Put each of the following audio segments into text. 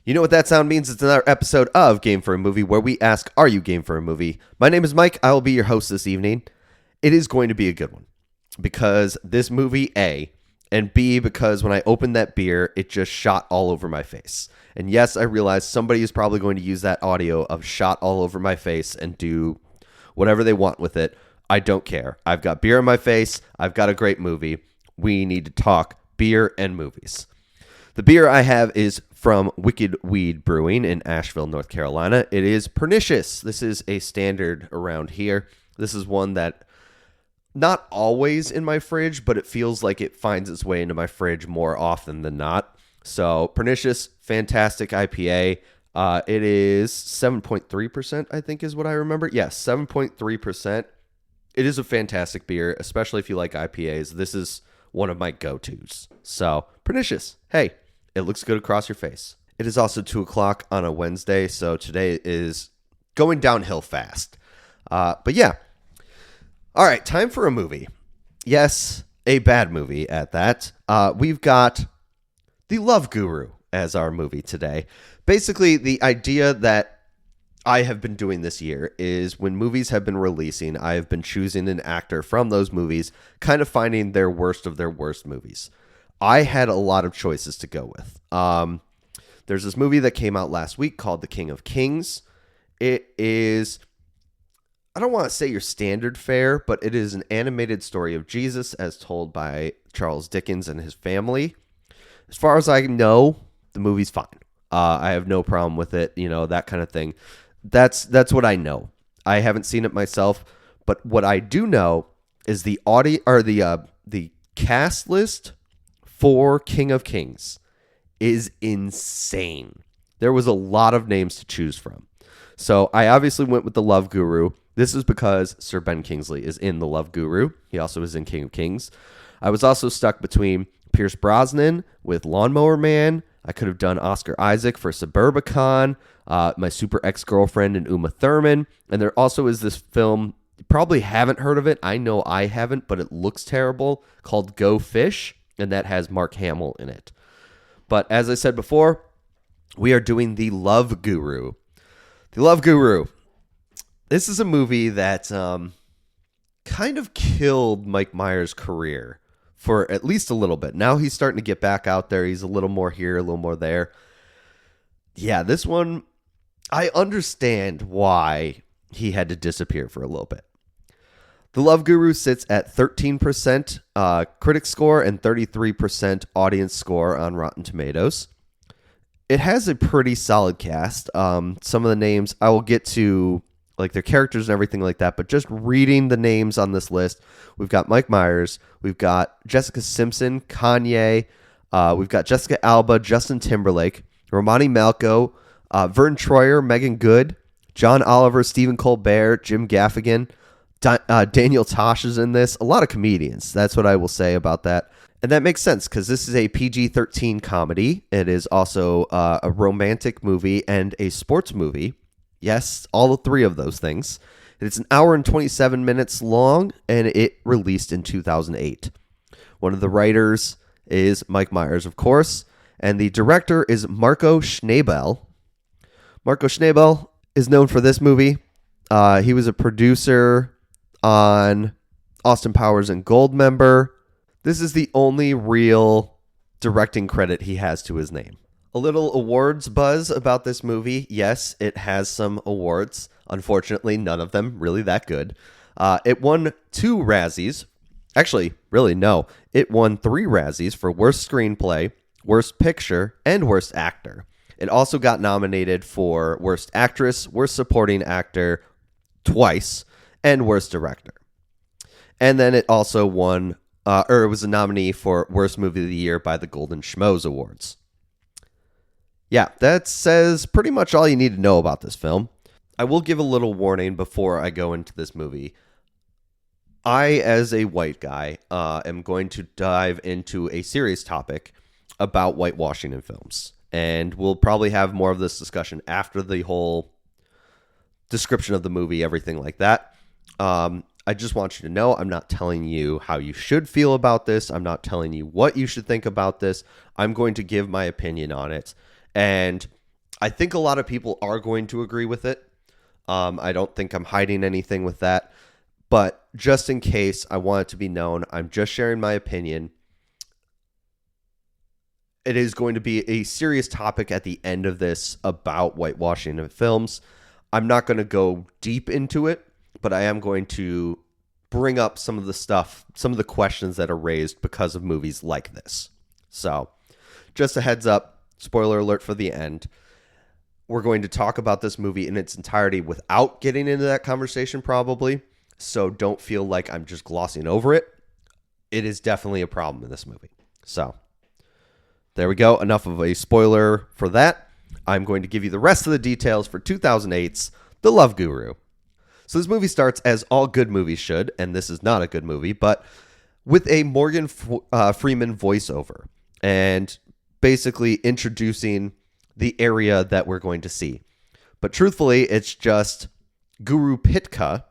You know what that sound means? It's another episode of Game for a Movie where we ask, are you game for a movie? My name is Mike. I will be your host this evening. It is going to be a good one because this movie, A, and B, because when I opened that beer, it just shot all over my face. And yes, I realize somebody is probably going to use that audio of shot all over my face and do whatever they want with it. I don't care. I've got beer in my face. I've got a great movie. We need to talk beer and movies. The beer I have is from Wicked Weed Brewing in Asheville, North Carolina. It is Pernicious. This is a standard around here. This is one that not always in my fridge, but it feels like it finds its way into my fridge more often than not. So Pernicious, fantastic IPA. It is 7.3%, I think is what I remember. Yes, 7.3%. It is a fantastic beer, especially if you like IPAs. This is one of my go-tos. So Pernicious, hey. It looks good across your face. It is also 2 o'clock on a Wednesday, so today is going downhill fast. But yeah. All right, time for a movie. Yes, a bad movie at that. We've got The Love Guru as our movie today. Basically, the idea that I have been doing this year is when movies have been releasing, I have been choosing an actor from those movies, kind of finding their worst of their worst movies. I had a lot of choices to go with. There's this movie that came out last week called The King of Kings. It is, I don't want to say your standard fare, but it is an animated story of Jesus as told by Charles Dickens and his family. As far as I know, the movie's fine. I have no problem with it, that kind of thing. That's what I know. I haven't seen it myself, but what I do know is the cast list for King of Kings is insane. There was a lot of names to choose from. So I obviously went with The Love Guru. This is because Sir Ben Kingsley is in The Love Guru. He also is in King of Kings. I was also stuck between Pierce Brosnan with Lawnmower Man. I could have done Oscar Isaac for Suburbicon, my super ex-girlfriend and Uma Thurman. And there also is this film, you probably haven't heard of it. I know I haven't, but it looks terrible, called Go Fish. And that has Mark Hamill in it. But as I said before, we are doing The Love Guru. The Love Guru. This is a movie that kind of killed Mike Myers' career for at least a little bit. Now he's starting to get back out there. He's a little more here, a little more there. Yeah, this one, I understand why he had to disappear for a little bit. The Love Guru sits at 13% critic score and 33% audience score on Rotten Tomatoes. It has a pretty solid cast. Some of the names I will get to, like their characters and everything like that, but just reading the names on this list, we've got Mike Myers, we've got Jessica Simpson, Kanye, we've got Jessica Alba, Justin Timberlake, Romani Malco, Vern Troyer, Megan Good, John Oliver, Stephen Colbert, Jim Gaffigan. Daniel Tosh is in this. A lot of comedians. That's what I will say about that. And that makes sense because this is a PG-13 comedy. It is also a romantic movie and a sports movie. Yes, all three of those things. It's an hour and 27 minutes long, and it released in 2008. One of the writers is Mike Myers, of course, and the director is Marco Schnabel. Marco Schnabel is known for this movie. He was a producer on Austin Powers and Goldmember. This is the only real directing credit he has to his name. A little awards buzz about this movie. Yes, it has some awards. Unfortunately, none of them really that good. It won 2 Razzies. Actually, really, no. It won 3 Razzies for Worst Screenplay, Worst Picture, and Worst Actor. It also got nominated for Worst Actress, Worst Supporting Actor twice, and Worst Director. And then it also won, it was a nominee for Worst Movie of the Year by the Golden Schmoes Awards. Yeah, that says pretty much all you need to know about this film. I will give a little warning before I go into this movie. I, as a white guy, am going to dive into a serious topic about whitewashing in films. And we'll probably have more of this discussion after the whole description of the movie, everything like that. I just want you to know I'm not telling you how you should feel about this. I'm not telling you what you should think about this. I'm going to give my opinion on it. And I think a lot of people are going to agree with it. I don't think I'm hiding anything with that. But just in case I want it to be known, I'm just sharing my opinion. It is going to be a serious topic at the end of this about whitewashing in films. I'm not going to go deep into it, but I am going to bring up some of the stuff, some of the questions that are raised because of movies like this. So, just a heads up, spoiler alert for the end. We're going to talk about this movie in its entirety without getting into that conversation, probably. So, don't feel like I'm just glossing over it. It is definitely a problem in this movie. So, there we go. Enough of a spoiler for that. I'm going to give you the rest of the details for 2008's The Love Guru. So this movie starts as all good movies should, and this is not a good movie, but with a Morgan Freeman voiceover and basically introducing the area that we're going to see. But truthfully, it's just Guru Pitka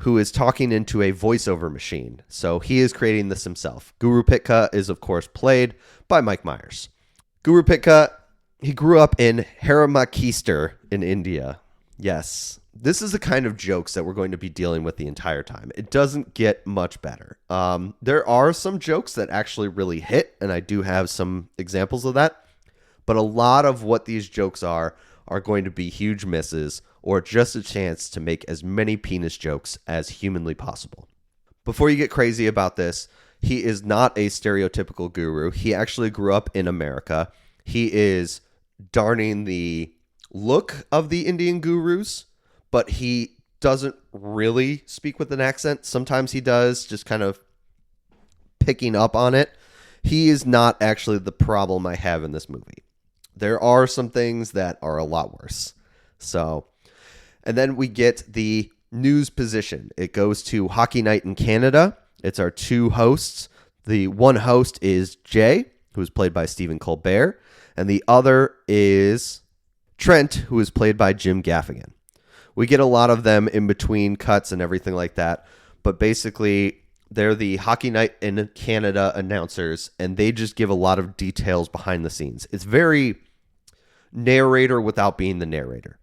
who is talking into a voiceover machine. So he is creating this himself. Guru Pitka is, of course, played by Mike Myers. Guru Pitka, he grew up in Haramakistar in India. Yes, this is the kind of jokes that we're going to be dealing with the entire time. It doesn't get much better. There are some jokes that actually really hit, and I do have some examples of that. But a lot of what these jokes are going to be huge misses or just a chance to make as many penis jokes as humanly possible. Before you get crazy about this, he is not a stereotypical guru. He actually grew up in America. He is darning the look of the Indian gurus, but he doesn't really speak with an accent. Sometimes he does, just kind of picking up on it. He is not actually the problem I have in this movie. There are some things that are a lot worse. So, and then we get the news position. It goes to Hockey Night in Canada. It's our two hosts. The one host is Jay, who is played by Stephen Colbert, and the other is Trent, who is played by Jim Gaffigan. We get a lot of them in between cuts and everything like that, but basically they're the Hockey Night in Canada announcers, and they just give a lot of details behind the scenes. It's very narrator without being the narrator.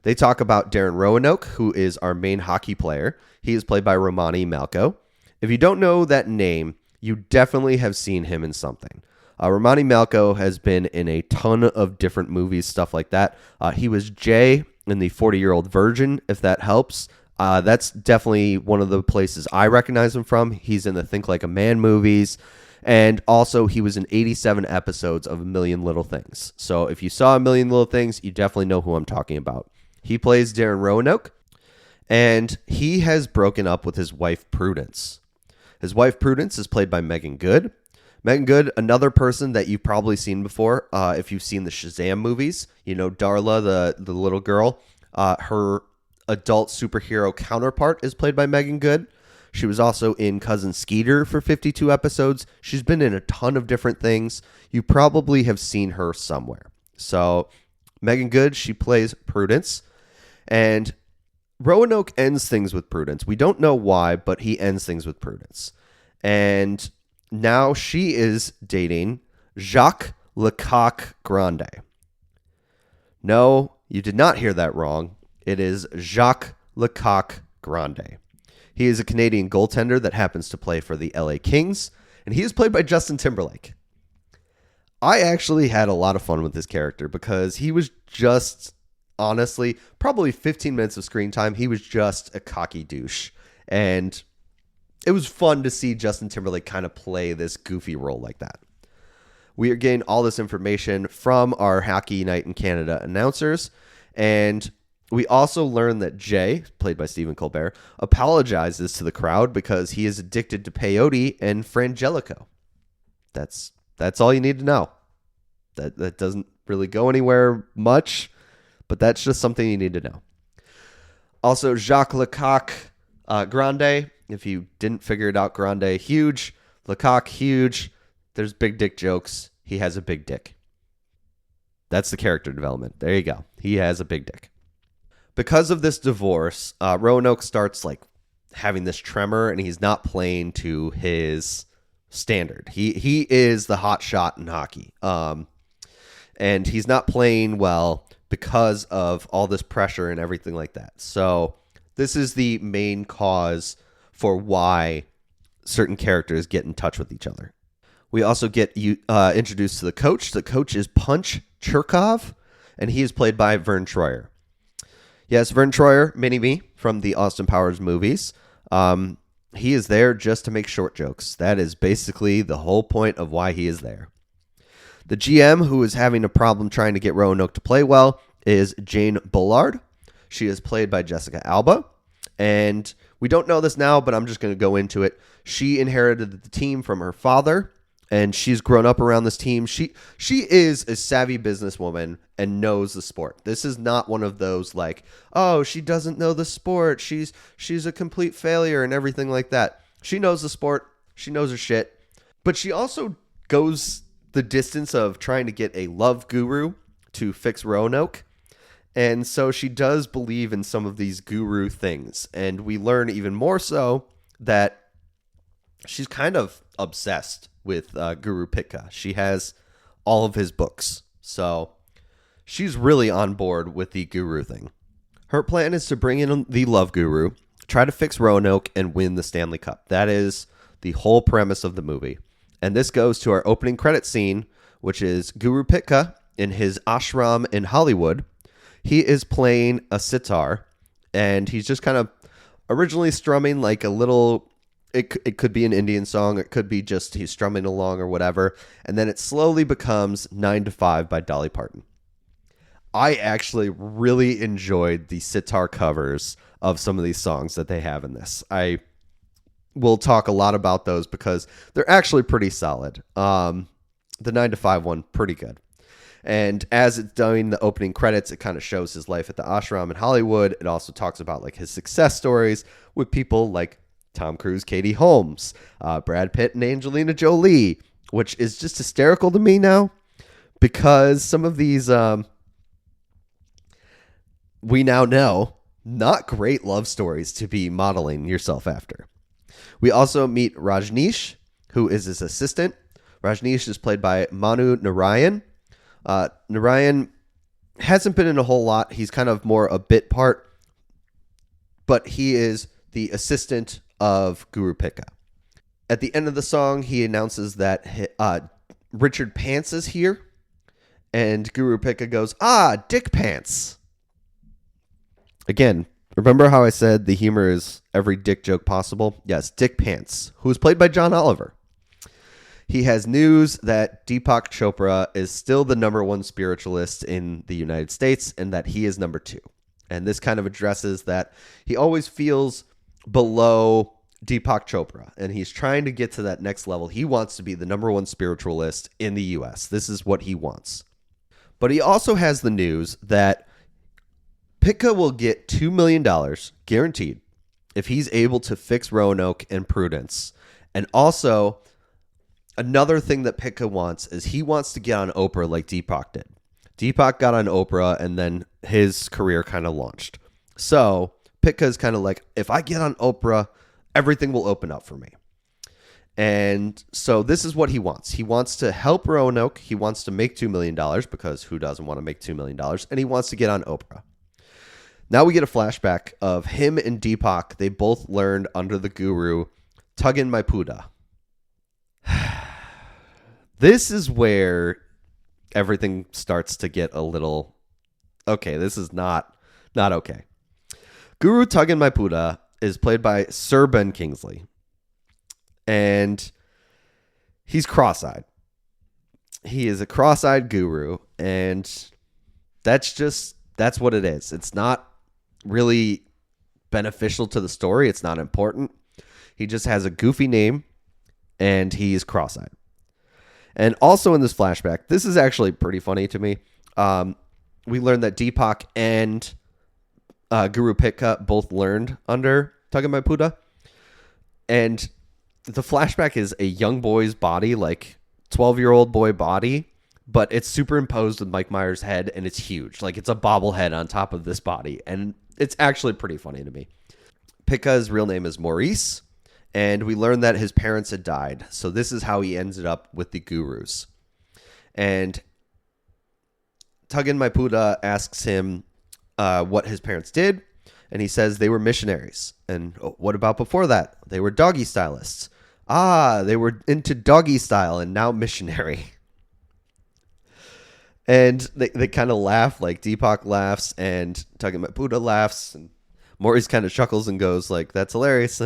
They talk about Darren Roanoke, who is our main hockey player. He is played by Romani Malco. If you don't know that name, you definitely have seen him in something. Romani Malco has been in a ton of different movies, stuff like that. He was Jay in The 40-Year-Old Virgin, if that helps. That's definitely one of the places I recognize him from. He's in the Think Like a Man movies. And also, he was in 87 episodes of A Million Little Things. So if you saw A Million Little Things, you definitely know who I'm talking about. He plays Darren Roanoke, and he has broken up with his wife, Prudence. His wife, Prudence, is played by Megan Good. Megan Good, another person that you've probably seen before if you've seen the Shazam movies. You know, Darla, the little girl. Her adult superhero counterpart is played by Megan Good. She was also in Cousin Skeeter for 52 episodes. She's been in a ton of different things. You probably have seen her somewhere. So, Megan Good, she plays Prudence. And Roanoke ends things with Prudence. We don't know why, but he ends things with Prudence. And now she is dating Jacques Lecoq Grande. No, you did not hear that wrong. It is Jacques Lecoq Grande. He is a Canadian goaltender that happens to play for the LA Kings, and he is played by Justin Timberlake. I actually had a lot of fun with this character because he was just, honestly, probably 15 minutes of screen time. He was just a cocky douche, and it was fun to see Justin Timberlake kind of play this goofy role like that. We are getting all this information from our Hockey Night in Canada announcers, and we also learn that Jay, played by Stephen Colbert, apologizes to the crowd because he is addicted to peyote and Frangelico. That's all you need to know. That doesn't really go anywhere much, but that's just something you need to know. Also, Jacques Lecoq Grande, if you didn't figure it out, Grande, huge. Lecoq, huge. There's big dick jokes. He has a big dick. That's the character development. There you go. He has a big dick. Because of this divorce, Roanoke starts like having this tremor, and he's not playing to his standard. He is the hot shot in hockey, and he's not playing well because of all this pressure and everything like that. So this is the main cause for why certain characters get in touch with each other. We also get introduced to the coach. The coach is Punch Chirkov, and he is played by Vern Troyer. Yes, Vern Troyer, Mini-Me from the Austin Powers movies. He is there just to make short jokes. That is basically the whole point of why he is there. The GM, who is having a problem trying to get Roanoke to play well, is Jane Bullard. She is played by Jessica Alba. And we don't know this now, but I'm just going to go into it. She inherited the team from her father, and she's grown up around this team. She is a savvy businesswoman and knows the sport. This is not one of those like, oh, she doesn't know the sport. She's a complete failure and everything like that. She knows the sport. She knows her shit. But she also goes the distance of trying to get a love guru to fix Roanoke. And so she does believe in some of these guru things. And we learn even more so that she's kind of obsessed with Guru Pitka. She has all of his books. So she's really on board with the guru thing. Her plan is to bring in the love guru, try to fix Roanoke, and win the Stanley Cup. That is the whole premise of the movie. And this goes to our opening credit scene, which is Guru Pitka in his ashram in Hollywood. He is playing a sitar, and he's just kind of originally strumming like a little, it could be an Indian song, it could be just he's strumming along or whatever, and then it slowly becomes 9 to 5 by Dolly Parton. I actually really enjoyed the sitar covers of some of these songs that they have in this. I will talk a lot about those because they're actually pretty solid. The 9 to 5 one, pretty good. And as it's doing the opening credits, it kind of shows his life at the ashram in Hollywood. It also talks about like his success stories with people like Tom Cruise, Katie Holmes, Brad Pitt, and Angelina Jolie, which is just hysterical to me now because some of these, we now know, not great love stories to be modeling yourself after. We also meet Rajneesh, who is his assistant. Rajneesh is played by Manu Narayan. Narayan hasn't been in a whole lot. He's kind of more a bit part, but he is the assistant of Guru Pitka. At the end of the song, he announces that Richard Pants is here, and Guru Pitka goes, Dick Pants. Again, remember how I said the humor is every dick joke possible? Yes, Dick Pants, who is played by John Oliver. He has news that Deepak Chopra is still the number one spiritualist in the United States and that he is number 2. And this kind of addresses that he always feels below Deepak Chopra, and he's trying to get to that next level. He wants to be the number one spiritualist in the U.S. This is what he wants. But he also has the news that Pitka will get $2 million guaranteed if he's able to fix Roanoke and Prudence. And also, another thing that Pitka wants is he wants to get on Oprah like Deepak did. Deepak got on Oprah, and then his career kind of launched. So Pitka is kind of like, if I get on Oprah, everything will open up for me. And so this is what he wants. He wants to help Roanoke. He wants to make $2 million because who doesn't want to make $2 million? And he wants to get on Oprah. Now we get a flashback of him and Deepak. They both learned under the guru, Tuggin My Puda. This is where everything starts to get a little, okay, this is not okay. Guru Tuggin My Puda is played by Sir Ben Kingsley. And he's cross-eyed. He is a cross-eyed guru, and that's what it is. It's not really beneficial to the story. It's not important. He just has a goofy name, and he's cross-eyed. And also in this flashback, this is actually pretty funny to me. We learned that Deepak and Guru Pitka both learned under Tuggin My Puda. And the flashback is a young boy's body, like 12-year-old boy body, but it's superimposed with Mike Myers' head, and it's huge. Like, it's a bobblehead on top of this body, and it's actually pretty funny to me. Pitka's real name is Maurice, and we learned that his parents had died, so this is how he ended up with the gurus. And Tugin Maipuda asks him what his parents did, and he says they were missionaries. And what about before that? They were doggy stylists. Ah, they were into doggy style and now missionary. And they kind of laugh, like Deepak laughs and Tugin Maipuda laughs. And Maurice kind of chuckles and goes like, that's hilarious.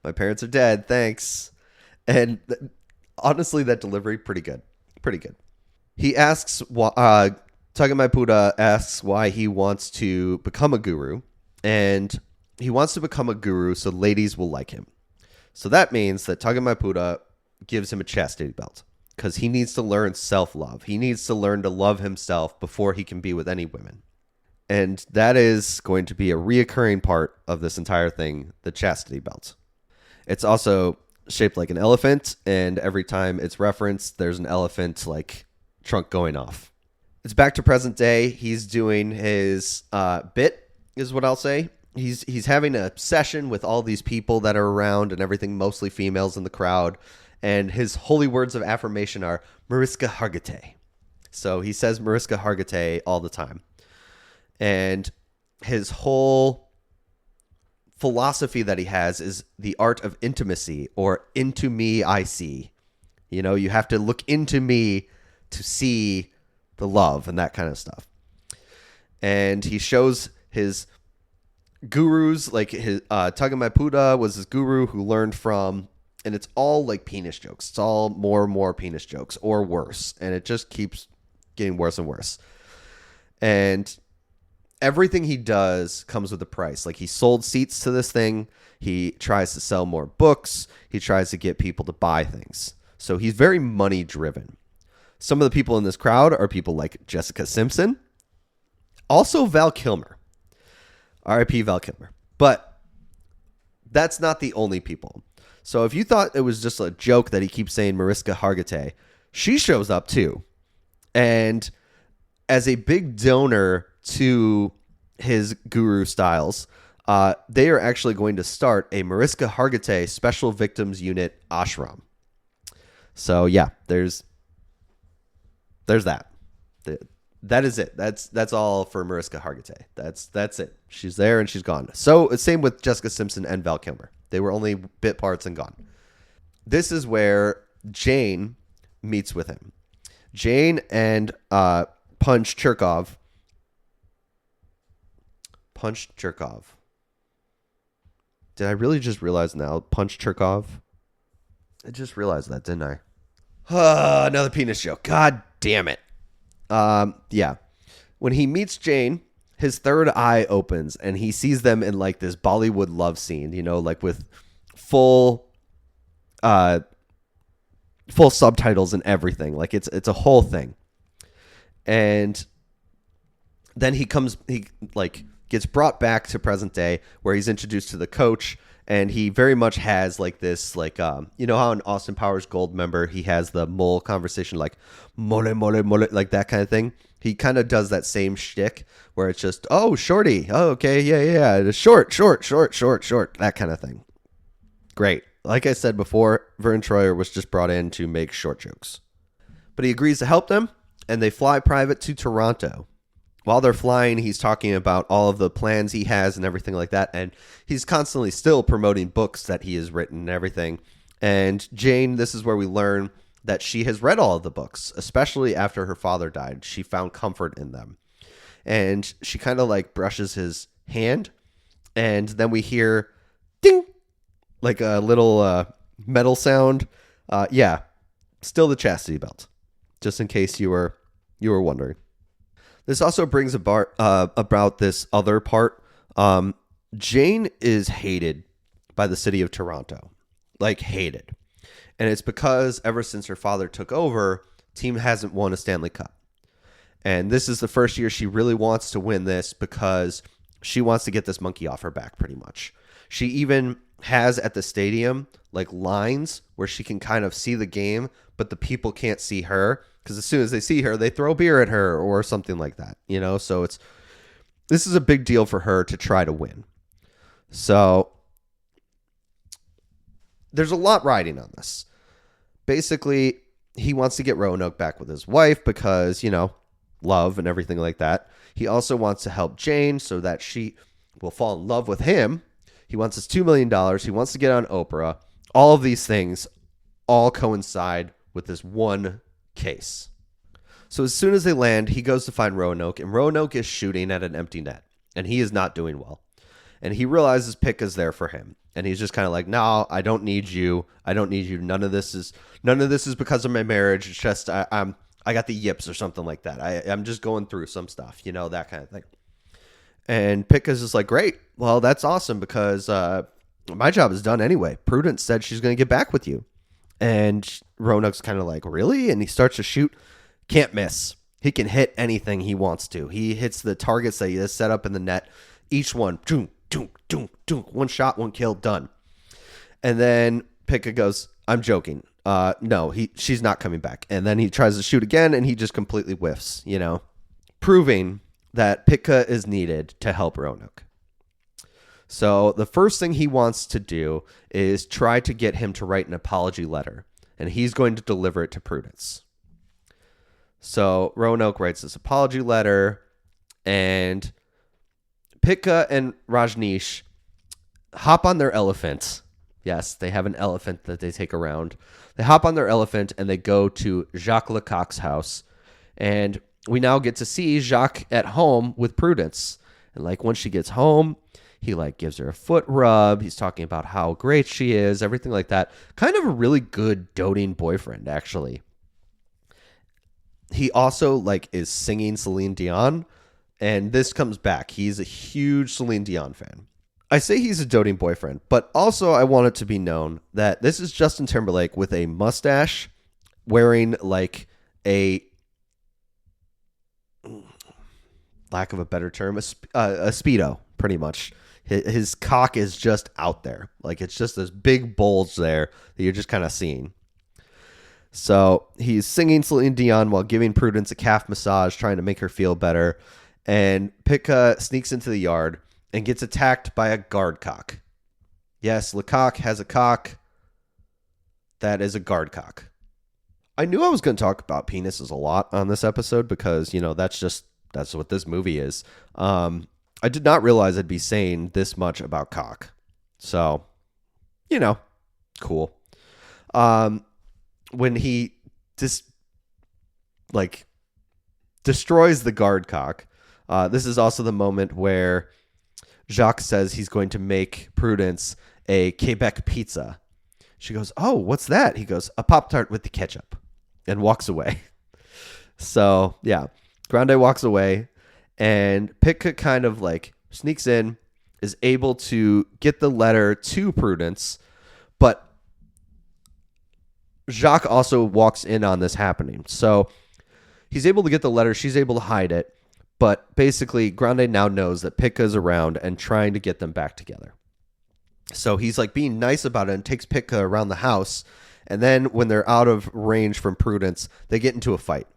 My parents are dead. Thanks. And honestly, that delivery, pretty good. Pretty good. He asks, Tugin Maipuda asks why he wants to become a guru. And he wants to become a guru so ladies will like him. So that means that Tugin Maipuda gives him a chastity belt because he needs to learn self-love. He needs to learn to love himself before he can be with any women. And that is going to be a reoccurring part of this entire thing, the chastity belt. It's also shaped like an elephant, and every time it's referenced, there's an elephant like trunk going off. It's back to present day. He's doing his bit, is what I'll say. He's having a session with all these people that are around and everything, mostly females in the crowd. And his holy words of affirmation are Mariska Hargitay. So he says Mariska Hargitay all the time. And his whole philosophy that he has is the art of intimacy, or into me I see. You know, you have to look into me to see the love and that kind of stuff. And he shows his gurus, like his Tugin Maipuda was his guru who learned from, and it's all like penis jokes. It's all more and more penis jokes, or worse. And it just keeps getting worse and worse. And everything he does comes with a price. Like, he sold seats to this thing. He tries to sell more books. He tries to get people to buy things. So he's very money driven. Some of the people in this crowd are people like Jessica Simpson. Also Val Kilmer. R.I.P. Val Kilmer. But that's not the only people. So if you thought it was just a joke that he keeps saying Mariska Hargitay, she shows up too. And as a big donor to his guru styles, they are actually going to start a Mariska Hargitay Special Victims Unit ashram. So yeah, there's that. That is it. That's all for Mariska Hargitay. That's it. She's there and she's gone. So same with Jessica Simpson and Val Kilmer. They were only bit parts and gone. This is where Jane meets with him. Jane and Punch Cherkov. Did I really just realize now? Punch Cherkov? I just realized that, didn't I? Another penis joke. God damn it. Yeah. When he meets Jane, his third eye opens and he sees them in like this Bollywood love scene, you know, like with full subtitles and everything. Like it's a whole thing. And then he gets brought back to present day where he's introduced to the coach, and he very much has like this, like, you know how in Austin Powers Goldmember, he has the mole conversation, like mole, mole, mole, like that kind of thing. He kind of does that same shtick where it's just, oh, shorty. Oh, okay. Yeah. Short, that kind of thing. Great. Like I said before, Vern Troyer was just brought in to make short jokes. But he agrees to help them, and they fly private to Toronto. While they're flying, he's talking about all of the plans he has and everything like that. And he's constantly still promoting books that he has written and everything. And Jane, this is where we learn that she has read all of the books, especially after her father died. She found comfort in them. And she kind of like brushes his hand. And then we hear ding, like a little metal sound. Yeah, still the chastity belt, just in case you were wondering. This also brings about this other part. Jane is hated by the city of Toronto, like hated. And it's because ever since her father took over, team hasn't won a Stanley Cup. And this is the first year she really wants to win this because she wants to get this monkey off her back pretty much. She even has at the stadium like lines where she can kind of see the game, but the people can't see her. Because as soon as they see her, they throw beer at her or something like that, you know? So this is a big deal for her to try to win. So there's a lot riding on this. Basically, he wants to get Roanoke back with his wife because, you know, love and everything like that. He also wants to help Jane so that she will fall in love with him. He wants his $2 million. He wants to get on Oprah. All of these things all coincide with this one case. So as soon as they land, he goes to find Roanoke, and Roanoke is shooting at an empty net, and he is not doing well. And he realizes Picca's there for him, and he's just kind of like, "No, I don't need you. I don't need you. None of this is because of my marriage. It's just I got the yips or something like that. I'm just going through some stuff, that kind of thing." And Picca's just like, "Great. Well, that's awesome because my job is done anyway. Prudence said she's going to get back with you." And Roanoke's kind of like, "Really?" And he starts to shoot. Can't miss. He can hit anything he wants to. He hits the targets that he has set up in the net. Each one, doom, doom, doom, doom. One shot, one kill, done. And then Picca goes, "I'm joking. No, she's not coming back." And then he tries to shoot again, and he just completely whiffs, proving that Picca is needed to help Roanoke. So the first thing he wants to do is try to get him to write an apology letter, and he's going to deliver it to Prudence. So Roanoke writes this apology letter, and Picca and Rajneesh hop on their elephant. Yes, they have an elephant that they take around. They hop on their elephant, and they go to Jacques Lecoq's house. And we now get to see Jacques at home with Prudence. And when she gets home, he gives her a foot rub. He's talking about how great she is, everything like that. Kind of a really good doting boyfriend, actually. He also is singing Celine Dion, and this comes back. He's a huge Celine Dion fan. I say he's a doting boyfriend, but also I want it to be known that this is Justin Timberlake with a mustache, wearing a, lack of a better term, a Speedo, pretty much. His cock is just out there. It's just this big bulge there that you're just kind of seeing. So he's singing Celine Dion while giving Prudence a calf massage, trying to make her feel better. And Picca sneaks into the yard and gets attacked by a guard cock. Yes, Lecoq has a cock. That is a guard cock. I knew I was going to talk about penises a lot on this episode because, that's what this movie is. I did not realize I'd be saying this much about cock. So, cool. When he destroys the guard cock, this is also the moment where Jacques says he's going to make Prudence a Quebec pizza. She goes, "Oh, what's that?" He goes, "A Pop-Tart with the ketchup," and walks away. So, yeah, Grande walks away, and Picca kind of sneaks in, is able to get the letter to Prudence, but Jacques also walks in on this happening. So he's able to get the letter. She's able to hide it. But basically, Grande now knows that Picca is around and trying to get them back together. So he's being nice about it and takes Picca around the house. And then when they're out of range from Prudence, they get into a fight.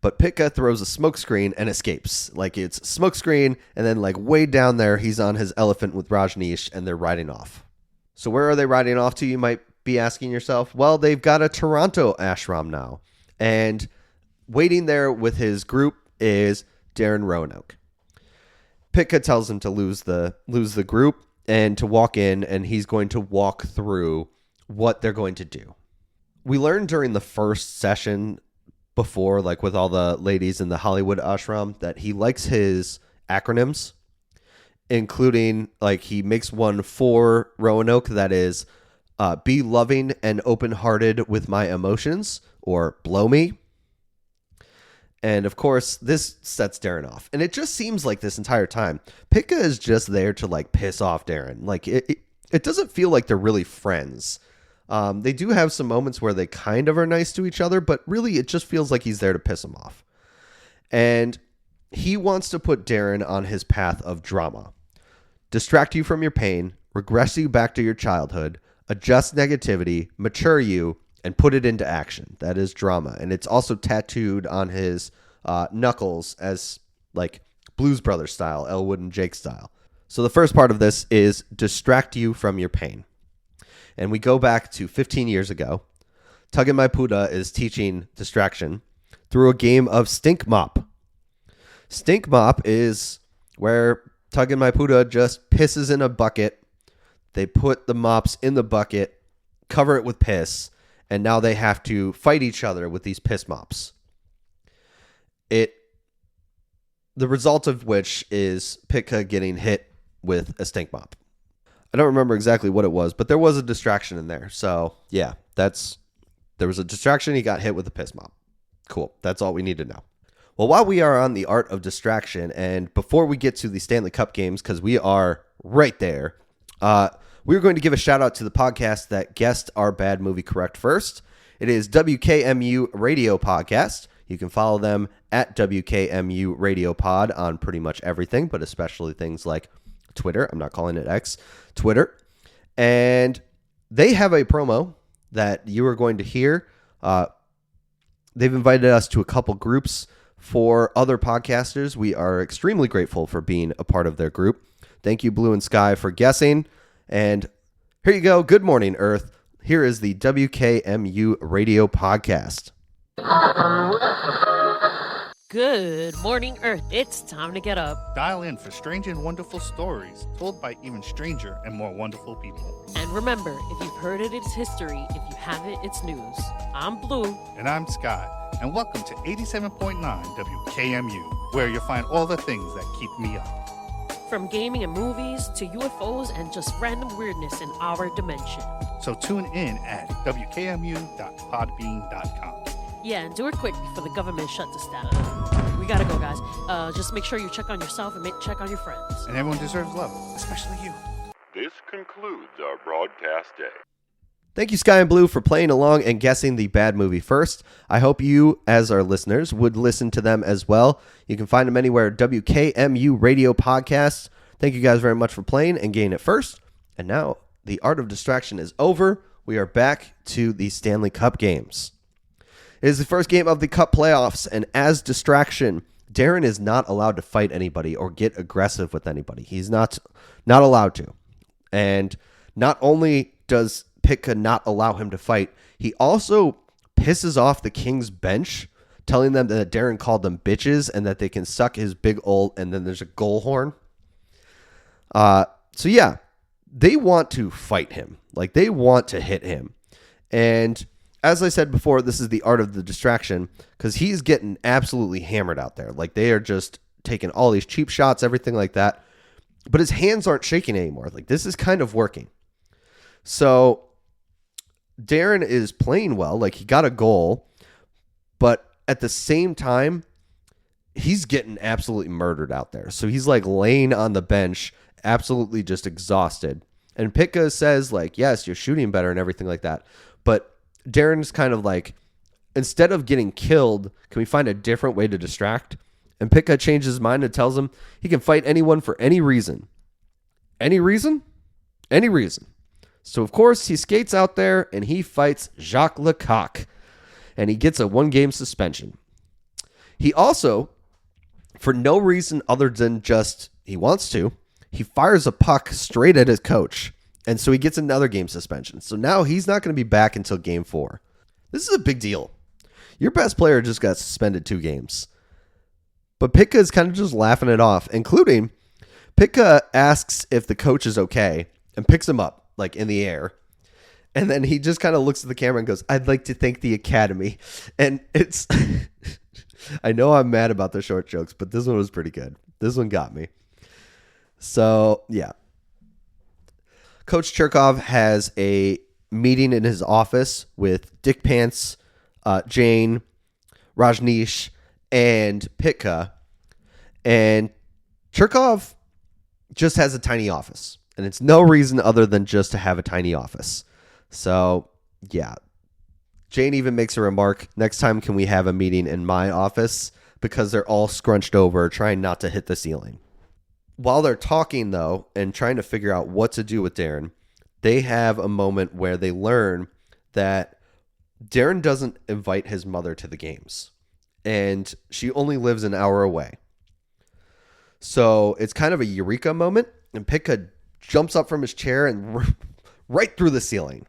But Picca throws a smoke screen and escapes. It's smoke screen, and then way down there, he's on his elephant with Rajneesh, and they're riding off. So where are they riding off to, you might be asking yourself? Well, they've got a Toronto ashram now, and waiting there with his group is Darren Roanoke. Picca tells him to lose the group and to walk in, and he's going to walk through what they're going to do. We learned during the first session before, with all the ladies in the Hollywood ashram, that he likes his acronyms, including he makes one for Roanoke that is be loving and open-hearted with my emotions, or blow me. And of course, this sets Darren off. And it just seems like this entire time, Picca is just there to piss off Darren. It doesn't feel like they're really friends. They do have some moments where they kind of are nice to each other, but really it just feels like he's there to piss him off. And he wants to put Darren on his path of drama. Distract you from your pain, regress you back to your childhood, adjust negativity, mature you, and put it into action. That is drama. And it's also tattooed on his knuckles as Blues Brothers style, Elwood and Jake style. So the first part of this is distract you from your pain. And we go back to 15 years ago. Tuggen Maipuda is teaching distraction through a game of Stink Mop. Stink mop is where Tug and Puda just pisses in a bucket. They put the mops in the bucket, cover it with piss, and now they have to fight each other with these piss mops. The result of which is Pitka getting hit with a stink mop. I don't remember exactly what it was, but there was a distraction in there. So, yeah, there was a distraction. He got hit with a piss mop. Cool. That's all we need to know. Well, while we are on the art of distraction, and before we get to the Stanley Cup games, because we are right there, we're going to give a shout out to the podcast that guessed our bad movie correct first. It is WKMU Radio Podcast. You can follow them at WKMU Radio Pod on pretty much everything, but especially things like Twitter. I'm not calling it X, Twitter. And they have a promo that you are going to hear. They've invited us to a couple groups for other podcasters. We are extremely grateful for being a part of their group. Thank you, Blue and Sky, for guessing. And here you go. Good morning, Earth. Here is the WKMU Radio Podcast. Good morning, Earth. It's time to get up. Dial in for strange and wonderful stories told by even stranger and more wonderful people. And remember, if you've heard it, it's history. If you haven't, it's news. I'm Blue. And I'm Sky. And welcome to 87.9 WKMU, where you'll find all the things that keep me up. From gaming and movies to UFOs and just random weirdness in our dimension. So tune in at wkmu.podbean.com. Yeah, and do it quick before the government shuts us down. We gotta go, guys. Just make sure you check on yourself and check on your friends. And everyone deserves love, especially you. This concludes our broadcast day. Thank you, Sky and Blue, for playing along and guessing the bad movie first. I hope you, as our listeners, would listen to them as well. You can find them anywhere, WKMU Radio Podcast. Thank you guys very much for playing and getting it first. And now, the art of distraction is over. We are back to the Stanley Cup games. It is the first game of the Cup playoffs, and as distraction, Darren is not allowed to fight anybody or get aggressive with anybody. He's not allowed to. And not only does Pitka not allow him to fight, he also pisses off the Kings bench, telling them that Darren called them bitches and that they can suck his big old, and then there's a goal horn. So yeah, they want to fight him. Like, they want to hit him. And as I said before, this is the art of the distraction, because he's getting absolutely hammered out there. Like, they are just taking all these cheap shots, everything like that. But his hands aren't shaking anymore. Like, this is kind of working. So Darren is playing well. Like, he got a goal. But at the same time, he's getting absolutely murdered out there. So he's like laying on the bench, absolutely just exhausted. And Pitka says, like, yes, you're shooting better and everything like that. But Darren's kind of like, instead of getting killed, can we find a different way to distract? And Pitka changes his mind and tells him he can fight anyone for any reason. Any reason? Any reason. So, of course, he skates out there and he fights Jacques Lecoq. And he gets a 1-game suspension. He also, for no reason other than just he wants to, he fires a puck straight at his coach. And so he gets another game suspension. So now he's not going to be back until game 4. This is a big deal. Your best player just got suspended 2 games. But Pitka is kind of just laughing it off, including Pitka asks if the coach is okay and picks him up, like in the air. And then he just kind of looks at the camera and goes, I'd like to thank the Academy. And it's, I know I'm mad about the short jokes, but this one was pretty good. This one got me. So, yeah. Coach Cherkov has a meeting in his office with Dick Pants, Jane, Rajneesh, and Pitka. And Cherkov just has a tiny office. And it's no reason other than just to have a tiny office. So, yeah. Jane even makes a remark, next time can we have a meeting in my office? Because they're all scrunched over, trying not to hit the ceiling. While they're talking, though, and trying to figure out what to do with Darren, they have a moment where they learn that Darren doesn't invite his mother to the games. And she only lives an hour away. So it's kind of a eureka moment. And Pitka jumps up from his chair and right through the ceiling.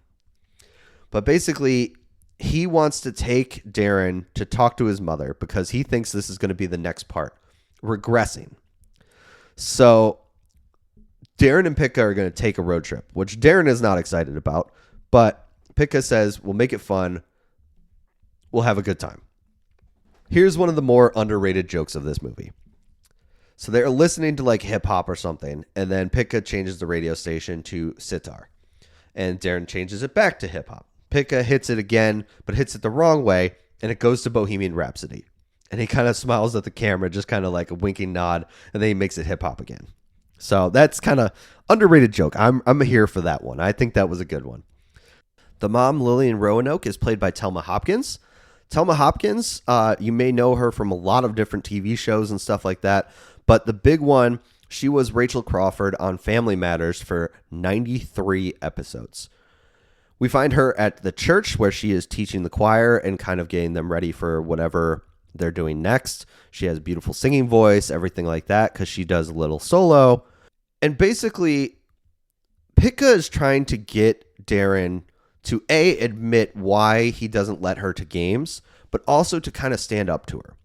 But basically, he wants to take Darren to talk to his mother because he thinks this is going to be the next part. regressing. So Darren and Pika are going to take a road trip, which Darren is not excited about. But Pika says, we'll make it fun. We'll have a good time. Here's one of the more underrated jokes of this movie. So they're listening to like hip hop or something, and then Pika changes the radio station to sitar, and Darren changes it back to hip hop. Pika hits it again, but hits it the wrong way, and it goes to Bohemian Rhapsody. And he kind of smiles at the camera, just kind of like a winking nod, and then he makes it hip hop again. So that's kind of underrated joke. I'm here for that one. I think that was a good one. The mom, Lillian Roanoke, is played by Thelma Hopkins. Thelma Hopkins, you may know her from a lot of different TV shows and stuff like that. But the big one, she was Rachel Crawford on Family Matters for 93 episodes. We find her at the church where she is teaching the choir and kind of getting them ready for whatever they're doing next. She has a beautiful singing voice, everything like that, because she does a little solo. And basically, Pika is trying to get Darren to admit why he doesn't let her to games, but also to kind of stand up to her.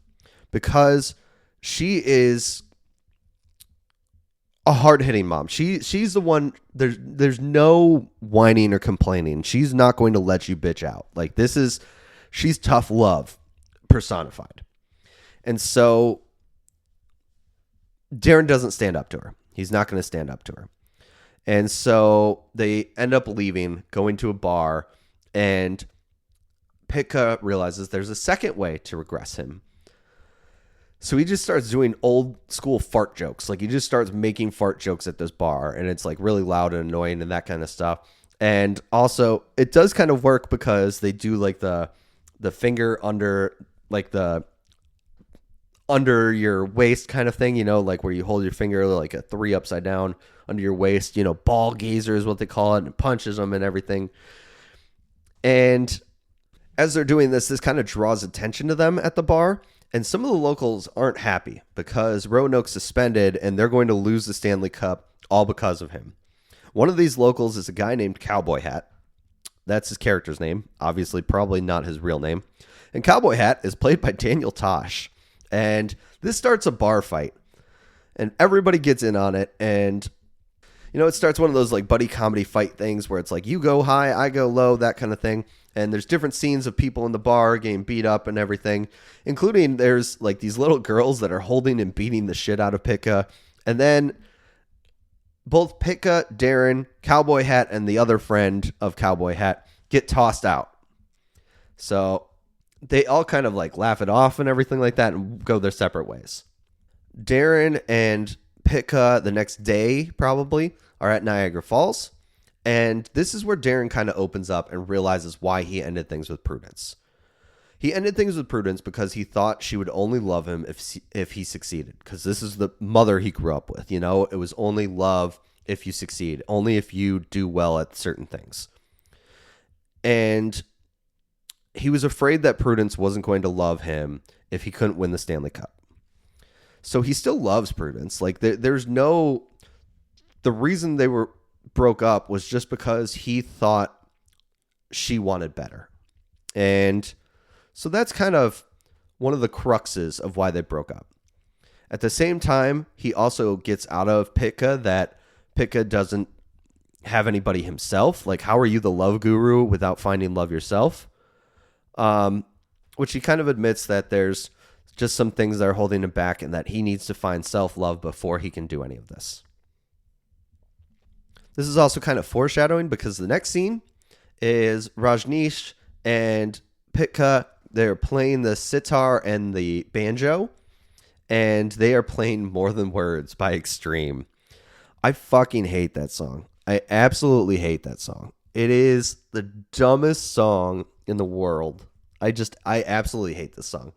Because she is a hard-hitting mom. She's the one, there's no whining or complaining. She's not going to let you bitch out. Like she's tough love personified. And so Darren doesn't stand up to her. He's not going to stand up to her. And so they end up leaving, going to a bar, and Pika realizes there's a second way to regress him. So he just starts doing old school fart jokes. Like he just starts making fart jokes at this bar, and it's like really loud and annoying and that kind of stuff. And also it does kind of work because they do like the finger under like the under your waist kind of thing, like where you hold your finger like a 3 upside down under your waist, ball gazer is what they call it, and punches them and everything. And as they're doing this kind of draws attention to them at the bar. And some of the locals aren't happy because Roanoke's suspended and they're going to lose the Stanley Cup all because of him. One of these locals is a guy named Cowboy Hat. That's his character's name. Obviously, probably not his real name. And Cowboy Hat is played by Daniel Tosh. And this starts a bar fight. And everybody gets in on it. And, it starts one of those like buddy comedy fight things where it's like you go high, I go low, that kind of thing. And there's different scenes of people in the bar getting beat up and everything, including there's like these little girls that are holding and beating the shit out of Pika. And then both Pika, Darren, Cowboy Hat, and the other friend of Cowboy Hat get tossed out. So they all kind of like laugh it off and everything like that and go their separate ways. Darren and Pika the next day probably are at Niagara Falls. And this is where Darren kind of opens up and realizes why he ended things with Prudence. He ended things with Prudence because he thought she would only love him if he succeeded. Because this is the mother he grew up with. It was only love if you succeed. Only if you do well at certain things. And he was afraid that Prudence wasn't going to love him if he couldn't win the Stanley Cup. So he still loves Prudence. Like there's no... The reason they were broke up was just because he thought she wanted better. And so that's kind of one of the cruxes of why they broke up. At the same time, he also gets out of Pika that Pika doesn't have anybody himself. Like, how are you the love guru without finding love yourself? Which he kind of admits that there's just some things that are holding him back and that he needs to find self-love before he can do any of this. This is also kind of foreshadowing because the next scene is Rajneesh and Pika. They're playing the sitar and the banjo, and they are playing More Than Words by Extreme. I fucking hate that song. I absolutely hate that song. It is the dumbest song in the world. I absolutely hate this song.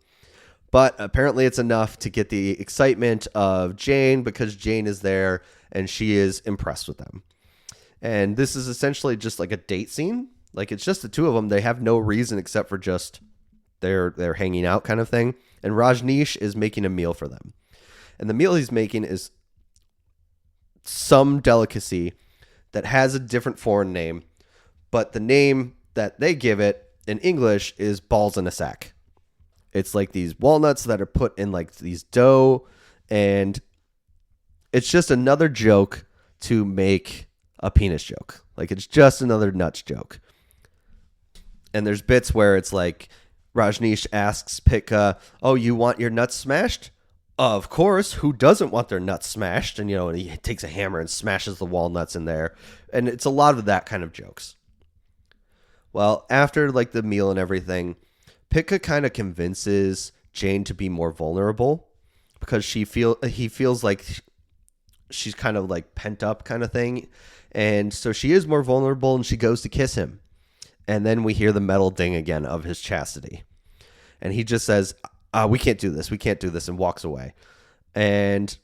But apparently it's enough to get the excitement of Jane because Jane is there and she is impressed with them. And this is essentially just like a date scene. Like it's just the two of them. They have no reason except for just they're hanging out kind of thing. And Rajneesh is making a meal for them. And the meal he's making is some delicacy that has a different foreign name. But the name that they give it in English is balls in a sack. It's like these walnuts that are put in like these dough And it's just another joke to make a penis joke. Like, it's just another nuts joke. And there's bits where it's like Rajneesh asks Pitka, oh, you want your nuts smashed? Of course. Who doesn't want their nuts smashed? And, and he takes a hammer and smashes the walnuts in there. And it's a lot of that kind of jokes. Well, after like the meal and everything, Pitka kind of convinces Jane to be more vulnerable because he feels like she's kind of like pent up kind of thing. And so she is more vulnerable and she goes to kiss him. And then we hear the metal ding again of his chastity. And he just says, we can't do this. We can't do this, and walks away. And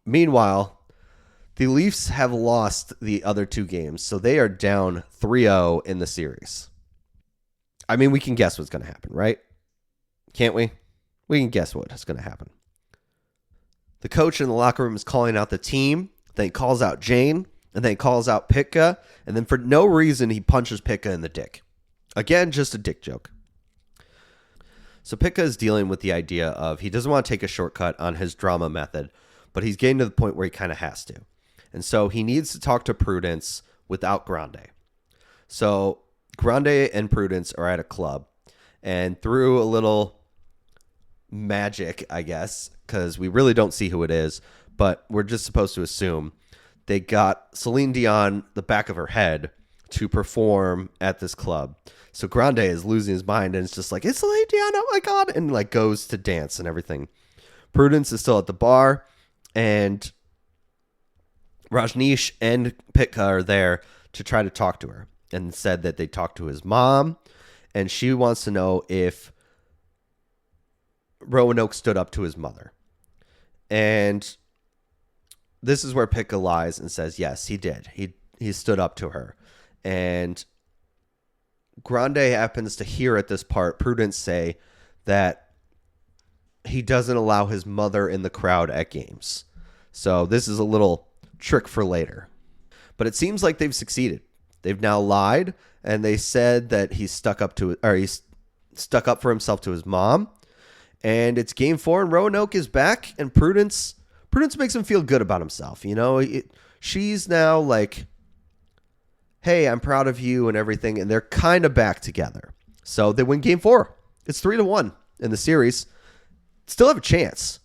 meanwhile, the Leafs have lost the other 2 games. So they are down 3-0 in the series. I mean, we can guess what's going to happen, right? Can't we? We can guess what is going to happen. The coach in the locker room is calling out the team. Then he calls out Jane. And then he calls out Pitka. And then for no reason, he punches Pitka in the dick. Again, just a dick joke. So Pitka is dealing with the idea of he doesn't want to take a shortcut on his drama method, but he's getting to the point where he kind of has to. And so he needs to talk to Prudence without Grande. So Grande and Prudence are at a club. And through a little magic, I guess, because we really don't see who it is, but we're just supposed to assume, they got Celine Dion the back of her head to perform at this club. So Grande is losing his mind and it's just like, it's Celine Dion, oh my God, and like goes to dance and everything. Prudence is still at the bar, and Rajneesh and Pitka are there to try to talk to her, and said that they talked to his mom, and she wants to know if Roanoke stood up to his mother. And this is where Pitka lies and says, yes, he did. He stood up to her. And Grande happens to hear at this part Prudence say that he doesn't allow his mother in the crowd at games. So this is a little trick for later. But it seems like they've succeeded. They've now lied, and they said that he's stuck up for himself to his mom. And it's game 4, and Roanoke is back, and Prudence makes him feel good about himself. She's now like, hey, I'm proud of you and everything. And they're kind of back together. So they win game 4. It's 3-1 in the series. Still have a chance.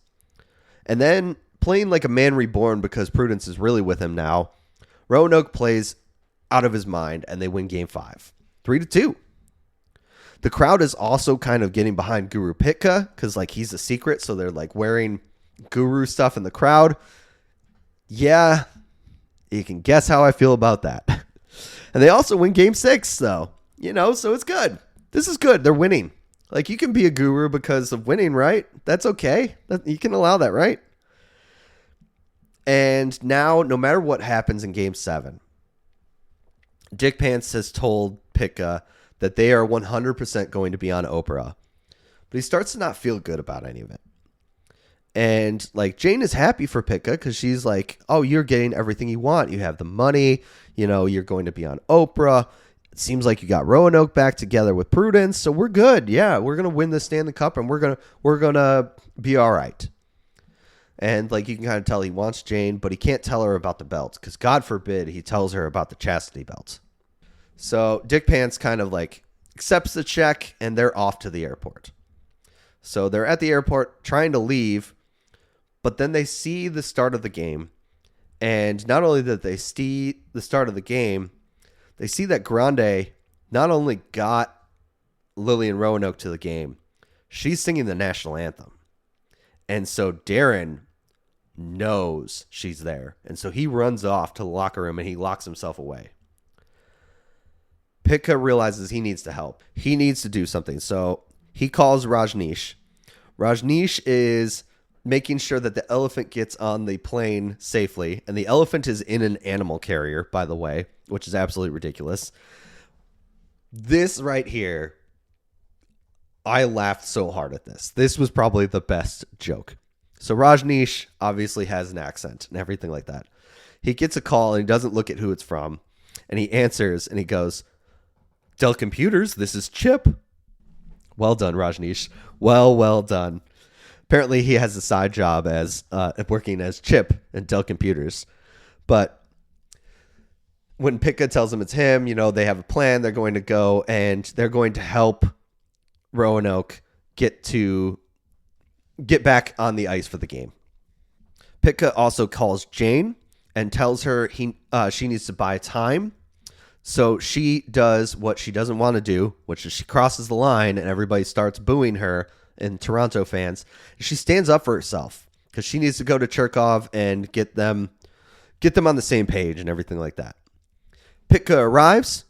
And then playing like a man reborn because Prudence is really with him now, Roanoke plays out of his mind and they win game 5. 3-2. The crowd is also kind of getting behind Guru Pitka because like he's a secret. So they're like wearing Guru stuff in the crowd. Yeah, you can guess how I feel about that. And they also win game 6 though, so it's good. This is good. They're winning. Like, you can be a guru because of winning, right? That's okay. You can allow that, right? And now, no matter what happens in game 7, Dick Pants has told Pitka that they are 100% going to be on Oprah. But he starts to not feel good about any of it. And like Jane is happy for Pitka because she's like, oh, you're getting everything you want. You have the money. You're going to be on Oprah. It seems like you got Roanoke back together with Prudence. So we're good. Yeah, we're going to win the Stanley Cup and we're going to be all right. And like you can kind of tell he wants Jane, but he can't tell her about the belt because God forbid he tells her about the chastity belt. So Dick Pants kind of like accepts the check and they're off to the airport. So they're at the airport trying to leave, but then they see the start of the game. And not only that they see the start of the game, they see that Grande not only got Lillian Roanoke to the game, she's singing the national anthem. And so Darren knows she's there. And so he runs off to the locker room and he locks himself away. Pitka realizes he needs to help. He needs to do something. So he calls Rajneesh. Rajneesh is making sure that the elephant gets on the plane safely. And the elephant is in an animal carrier, by the way, which is absolutely ridiculous. This right here, I laughed so hard at this. This was probably the best joke. So Rajneesh obviously has an accent and everything like that. He gets a call and he doesn't look at who it's from. And he answers and he goes, Dell Computers, this is Chip. Well done, Rajneesh. Well done. Apparently, he has a side job as working as Chip in Dell Computers. But when Pitka tells him it's him, they have a plan. They're going to go and they're going to help Roanoke get back on the ice for the game. Pitka also calls Jane and tells her she needs to buy time. So she does what she doesn't want to do, which is she crosses the line and everybody starts booing her, and Toronto fans. She stands up for herself because she needs to go to Cherkov and get them on the same page and everything like that. Pitka arrives.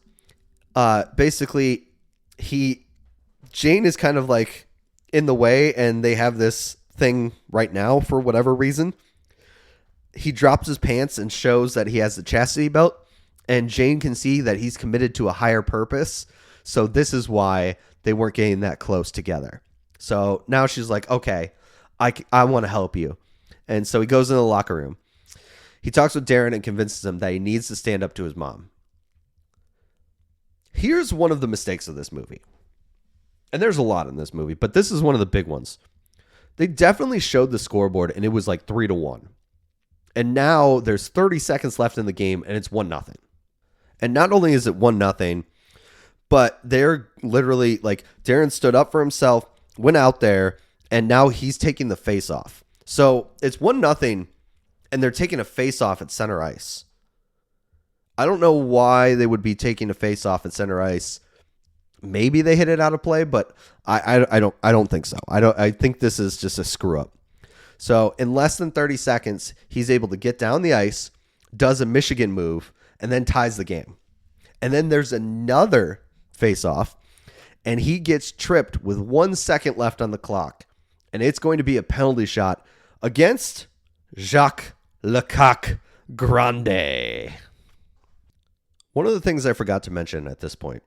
Basically, Jane is kind of like in the way, and they have this thing right now for whatever reason. He drops his pants and shows that he has the chastity belt, and Jane can see that he's committed to a higher purpose. So this is why they weren't getting that close together. So now she's like, okay, I want to help you. And so he goes into the locker room. He talks with Darren and convinces him that he needs to stand up to his mom. Here's one of the mistakes of this movie. And there's a lot in this movie, but this is one of the big ones. They definitely showed the scoreboard, and it was like 3-1. And now there's 30 seconds left in the game, and it's 1-0. And not only is it 1-0, but they're literally like Darren stood up for himself, went out there, and now he's taking the face off. So it's 1-0, and they're taking a face off at center ice. I don't know why they would be taking a face off at center ice. Maybe they hit it out of play, but I don't think so. I think this is just a screw up. So in less than 30 seconds, he's able to get down the ice, does a Michigan move, and then ties the game. And then there's another face-off, and he gets tripped with 1 second left on the clock. And it's going to be a penalty shot against Jacques Lecoq Grande. One of the things I forgot to mention at this point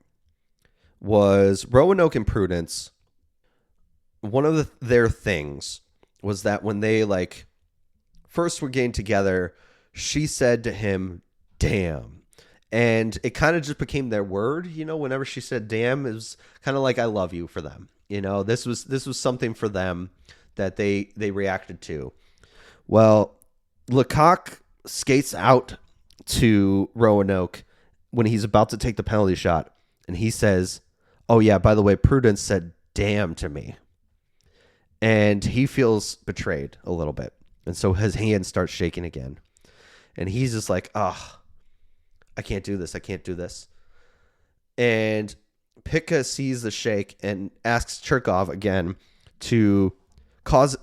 was Roanoke and Prudence. One of their things was that when they first were getting together, she said to him, damn. And it kind of just became their word, whenever she said damn, it was kind of like I love you for them. This was something for them that they reacted to. Well, Lecoq skates out to Roanoke when he's about to take the penalty shot, and he says, oh yeah, by the way, Prudence said damn to me. And he feels betrayed a little bit. And so his hand starts shaking again. And he's just like, oh, I can't do this. I can't do this. And Pitka sees the shake and asks Cherkov again to cause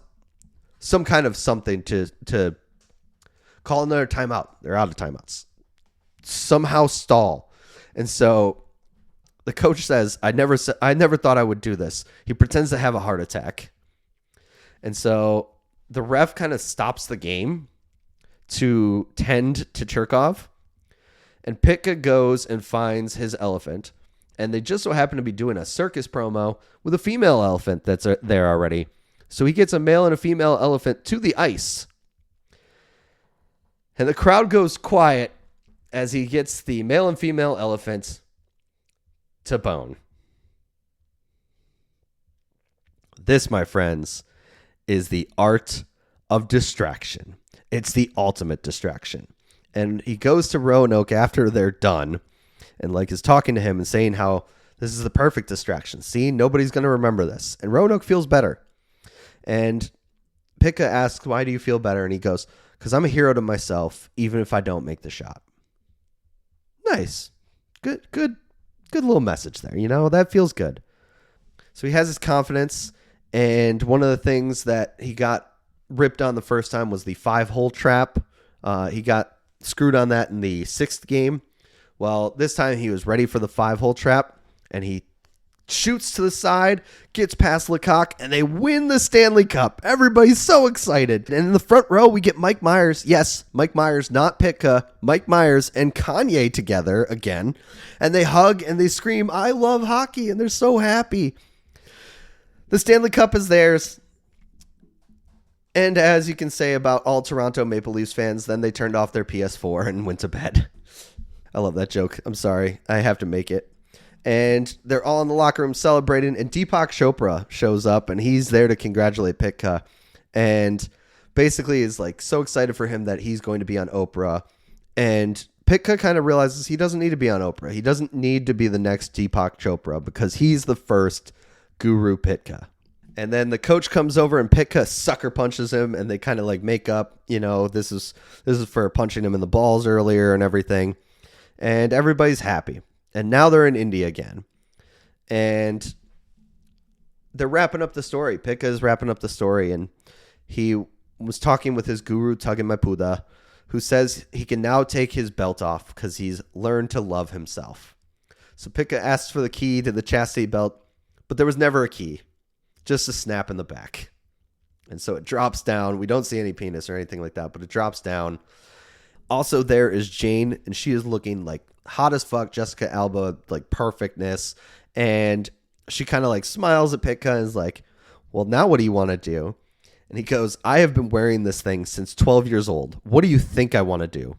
some kind of something to call another timeout. They're out of timeouts. Somehow stall. And so the coach says, I never thought I would do this. He pretends to have a heart attack. And so the ref kind of stops the game to tend to Cherkov. And Pitka goes and finds his elephant. And they just so happen to be doing a circus promo with a female elephant that's there already. So he gets a male and a female elephant to the ice. And the crowd goes quiet as he gets the male and female elephant to bone. This, my friends, is the art of distraction. It's the ultimate distraction. And he goes to Roanoke after they're done and is talking to him and saying how this is the perfect distraction. See, nobody's going to remember this. And Roanoke feels better. And Pitka asks, why do you feel better? And he goes, because I'm a hero to myself, even if I don't make the shot. Nice. Good little message there. That feels good. So he has his confidence. And one of the things that he got ripped on the first time was the 5-hole trap. He got screwed on that in the 6th game. Well, this time he was ready for the 5-hole trap, and he shoots to the side, gets past Lecoq, and they win the Stanley Cup. Everybody's so excited. And in the front row, we get Mike Myers. Yes, Mike Myers, not Pitka. Mike Myers and Kanye together again. And they hug and they scream, I love hockey, and they're so happy. The Stanley Cup is theirs. And as you can say about all Toronto Maple Leafs fans, then they turned off their PS4 and went to bed. I love that joke. I'm sorry. I have to make it. And they're all in the locker room celebrating, and Deepak Chopra shows up, and he's there to congratulate Pitka. and basically is like so excited for him that he's going to be on Oprah. And Pitka kind of realizes he doesn't need to be on Oprah. He doesn't need to be the next Deepak Chopra because he's the first Guru Pitka. And then the coach comes over and Pitka sucker punches him, and they kind of like make up, this is for punching him in the balls earlier and everything. And everybody's happy. And now they're in India again. And they're wrapping up the story. Pitka is wrapping up the story, and he was talking with his guru, Tugin Mapuda, who says he can now take his belt off because he's learned to love himself. So Pitka asks for the key to the chastity belt, but there was never a key. Just a snap in the back. And so it drops down. We don't see any penis or anything like that, but it drops down. Also there is Jane, and she is looking like hot as fuck, Jessica Alba, like perfectness. And she kind of like smiles at Pitka and is like, well, now what do you want to do? And he goes, I have been wearing this thing since 12 years old. What do you think I want to do?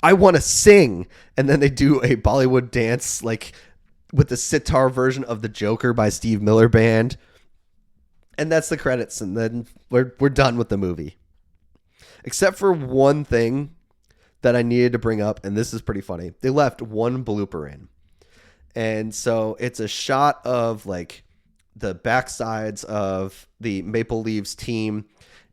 I want to sing. And then they do a Bollywood dance, like with the sitar version of The Joker by Steve Miller Band. And that's the credits, and then we're done with the movie. Except for one thing that I needed to bring up, and this is pretty funny. They left one blooper in. And so it's a shot of like the backsides of the Maple Leaves team,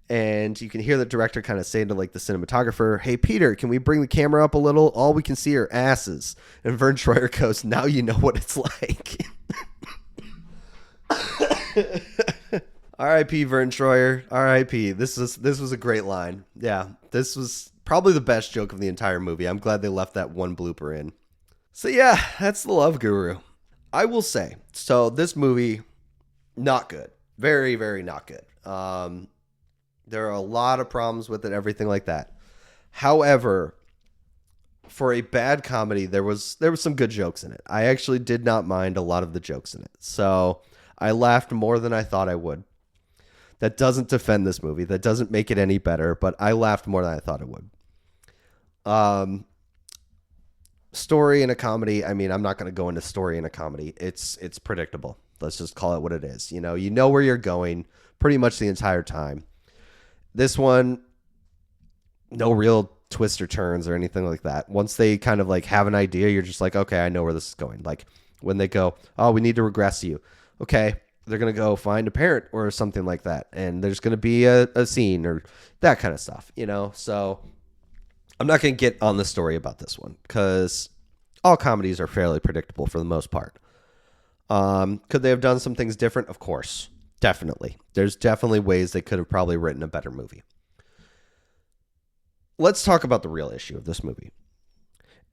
and you can hear the director kind of saying to like the cinematographer, hey, Peter, can we bring the camera up a little? All we can see are asses. And Vern Troyer goes, now you know what it's like. R.I.P. Vern Troyer. R.I.P. This was a great line. Yeah, this was probably the best joke of the entire movie. I'm glad they left that one blooper in. So yeah, that's The Love Guru. I will say, so this movie, not good. Very, very not good. There are a lot of problems with it, everything like that. However, for a bad comedy, there was some good jokes in it. I actually did not mind a lot of the jokes in it. So I laughed more than I thought I would. That doesn't defend this movie. That doesn't make it any better, but I laughed more than I thought it would. Story in a comedy, I mean, I'm not going to go into story in a comedy. It's predictable. Let's just call it what it is. You know where you're going pretty much the entire time. This one, no real twists or turns or anything like that. Once they kind of like have an idea, you're just like, okay, I know where this is going. Like when they go, oh, we need to regress you. Okay, they're going to go find a parent or something like that. And there's going to be a scene or that kind of stuff, So I'm not going to get on the story about this one because all comedies are fairly predictable for the most part. Could they have done some things different? Of course. Definitely. There's definitely ways they could have probably written a better movie. Let's talk about the real issue of this movie.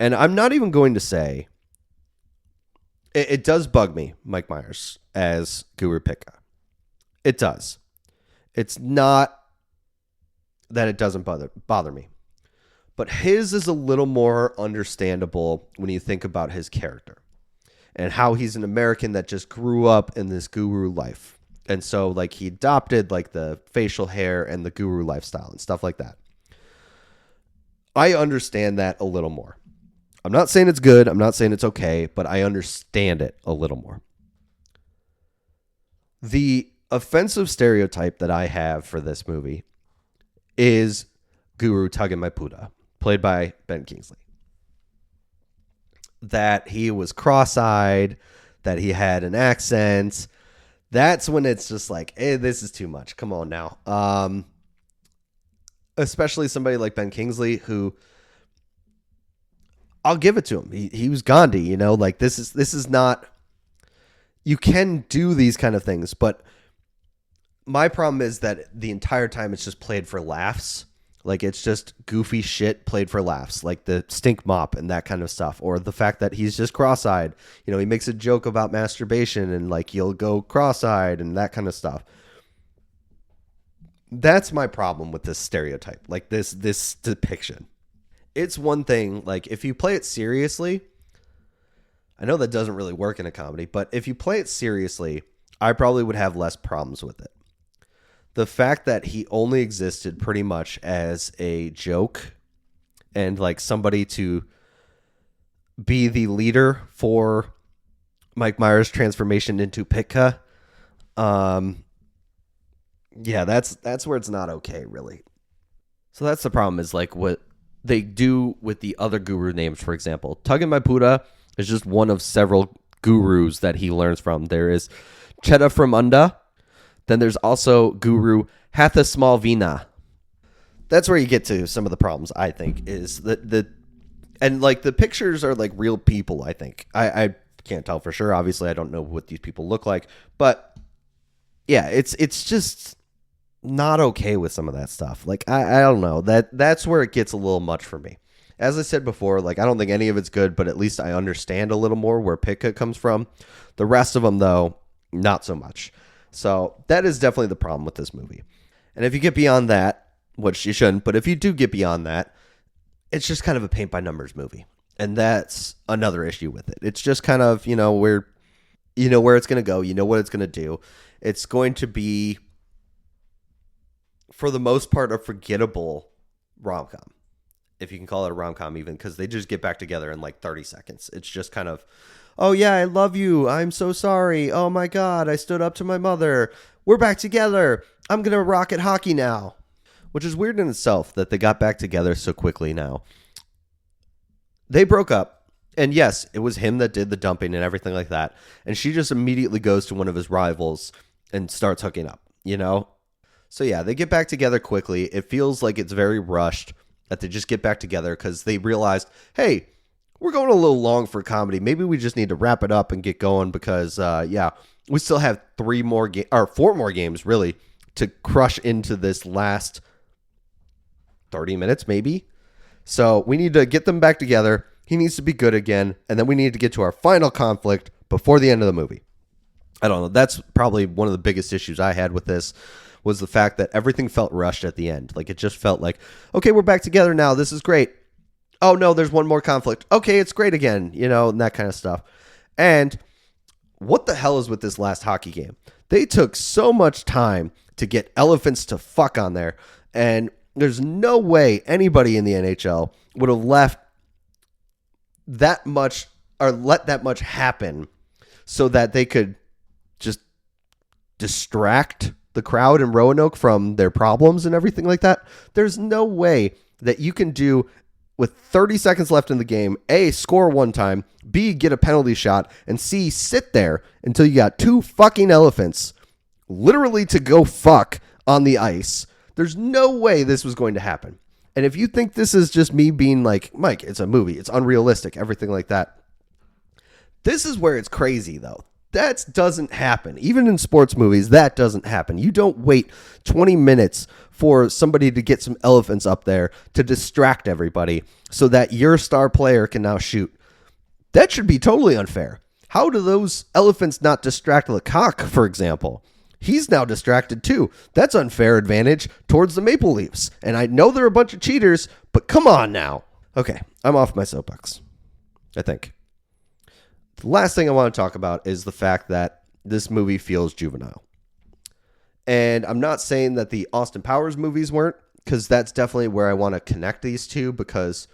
And I'm not even going to say... It does bug me, Mike Myers, as Guru Pitka. It does. It's not that it doesn't bother me. But his is a little more understandable when you think about his character. And how he's an American that just grew up in this guru life. And so like he adopted like the facial hair and the guru lifestyle and stuff like that. I understand that a little more. I'm not saying it's good. I'm not saying it's okay, but I understand it a little more. The offensive stereotype that I have for this movie is Guru Tugin Mapuda, played by Ben Kingsley. That he was cross-eyed, that he had an accent. That's when it's just like, hey, this is too much. Come on now. Especially somebody like Ben Kingsley, who I'll give it to him. He was Gandhi, like this is not, you can do these kind of things, but my problem is that the entire time it's just played for laughs. Like it's just goofy shit played for laughs, like the stink mop and that kind of stuff. Or the fact that he's just cross-eyed. He makes a joke about masturbation and like he'll go cross-eyed and that kind of stuff. That's my problem with this stereotype, like this depiction. It's one thing, like if you play it seriously, I know that doesn't really work in a comedy, but if you play it seriously, I probably would have less problems with it. The fact that he only existed pretty much as a joke and like somebody to be the leader for Mike Myers' transformation into Pitka, Yeah, that's where it's not okay, really. So that's the problem is like what they do with the other guru names, for example. Tuggen Maipura is just one of several gurus that he learns from. There is Cheta Framunda. Then there's also Guru Hatha Smallvina. That's where you get to some of the problems, I think, is the and like the pictures are like real people, I think. I can't tell for sure. Obviously, I don't know what these people look like. But yeah, it's just not okay with some of that stuff. Like I don't know. That's where it gets a little much for me. As I said before, like I don't think any of it's good, but at least I understand a little more where Pika comes from. The rest of them, though, not so much. So that is definitely the problem with this movie. And if you get beyond that, which you shouldn't, but if you do get beyond that, it's just kind of a paint by numbers movie. And that's another issue with it. It's just kind of, where it's going to go, what it's going to do. It's going to be, for the most part, a forgettable rom-com. If you can call it a rom-com even, because they just get back together in like 30 seconds. It's just kind of, oh yeah, I love you. I'm so sorry. Oh my God, I stood up to my mother. We're back together. I'm going to rock at hockey now. Which is weird in itself that they got back together so quickly now. They broke up. And yes, it was him that did the dumping and everything like that. And she just immediately goes to one of his rivals and starts hooking up, So yeah, they get back together quickly. It feels like it's very rushed that they just get back together because they realized, hey, we're going a little long for comedy. Maybe we just need to wrap it up and get going because, we still have 4 more games, really, to crush into this last 30 minutes, maybe. So we need to get them back together. He needs to be good again. And then we need to get to our final conflict before the end of the movie. I don't know. That's probably one of the biggest issues I had with this was the fact that everything felt rushed at the end. Like it just felt like, okay, we're back together now. This is great. Oh no, there's one more conflict. Okay, it's great again, and that kind of stuff. And what the hell is with this last hockey game? They took so much time to get elephants to fuck on there. And there's no way anybody in the NHL would have left that much or let that much happen so that they could just distract the crowd in Roanoke from their problems and everything like that. There's no way that you can do with 30 seconds left in the game, A, score one time, B, get a penalty shot, and C, sit there until you got 2 fucking elephants literally to go fuck on the ice. There's no way this was going to happen. And if you think this is just me being like, Mike, it's a movie, it's unrealistic, everything like that. This is where it's crazy, though. That doesn't happen. Even in sports movies, that doesn't happen. You don't wait 20 minutes for somebody to get some elephants up there to distract everybody so that your star player can now shoot. That should be totally unfair. How do those elephants not distract Lecoq, for example? He's now distracted too. That's unfair advantage towards the Maple Leafs. And I know they're a bunch of cheaters, but come on now. Okay, I'm off my soapbox, I think. The last thing I want to talk about is the fact that this movie feels juvenile. And I'm not saying that the Austin Powers movies weren't, because that's definitely where I want to connect these two, because